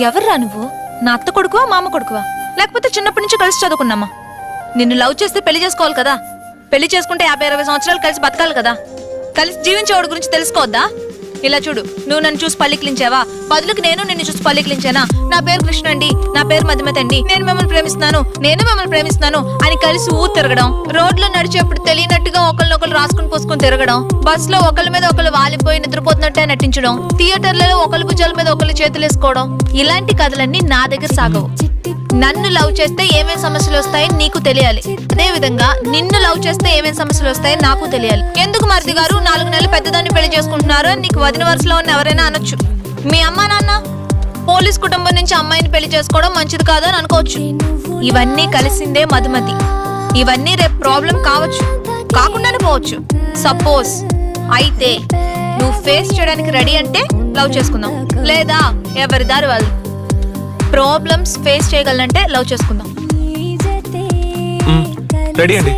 ఎవర్రా నువ్వు? నా అత్త కొడుకువా మామ కొడుకువా లేకపోతే చిన్నప్పటి నుంచి కలిసి చదువుకున్నామా? నిన్ను లవ్ చేస్తే పెళ్లి చేసుకోవాలి కదా. పెళ్లి చేసుకుంటే 50-60 సంవత్సరాలు కలిసి బతకాలి కదా. కలిసి జీవించేవాడి గురించి తెలుసుకోవద్దా? ఇలా చూడు, నువ్వు నన్ను చూసి పల్లికిలించావా, బదులుకి నేను నిన్ను చూసి పల్లికిలించానా? నా పేరు కృష్ణ అండి, నా పేరు మధుమతి అండి, నేను మిమ్మల్ని ప్రేమిస్తున్నాను, నేను మిమ్మల్ని ప్రేమిస్తున్నాను అని కలిసి ఊరు తిరగడం, రోడ్లో నడిచేప్పుడు తెలియనట్టుగా ఒకరినొకరు రాసుకుని పోసుకుని తిరగడం, బస్ లో ఒకరి మీద ఒకరు వాలిపోయి నిద్రపోతున్నట్టే నటించడం, థియేటర్లలో ఒకరి భుజాల మీద ఒకరు చేతులు వేసుకోవడం, ఇలాంటి కథలన్నీ నా దగ్గర సాగవు. నన్ను లవ్ చేస్తే ఏమేం సమస్యలు వస్తాయని నీకు తెలియాలి, అదే విధంగా నిన్ను లవ్ చేస్తే ఏమేం సమస్యలు వస్తాయని నాకు తెలియాలి. ఎందుకు మరిది గారు 4 నెలలు పెద్దదాన్ని పెళ్లి చేసుకుంటున్నారు అని నీకు వదిన వరుసలో ఉన్న ఎవరైనా అనొచ్చు. మీ అమ్మా నాన్న పోలీస్ కుటుంబం నుంచి అమ్మాయిని పెళ్లి చేసుకోవడం మంచిది కాదు అని అనుకోవచ్చు. ఇవన్నీ కలిసిందే మధుమతి. ఇవన్నీ రేపు ప్రాబ్లం కావచ్చు, కాకుండానే పోవచ్చు. సపోజ్ అయితే నువ్వు ఫేస్ చేయడానికి రెడీ అంటే లవ్ చేసుకుందాం, లేదా ఎవరి దారి వాళ్ళు. ప్రాబ్లమ్స్ ఫేస్ చేయగలంటే లవ్ చేసుకుందాం. రెడీ అండి.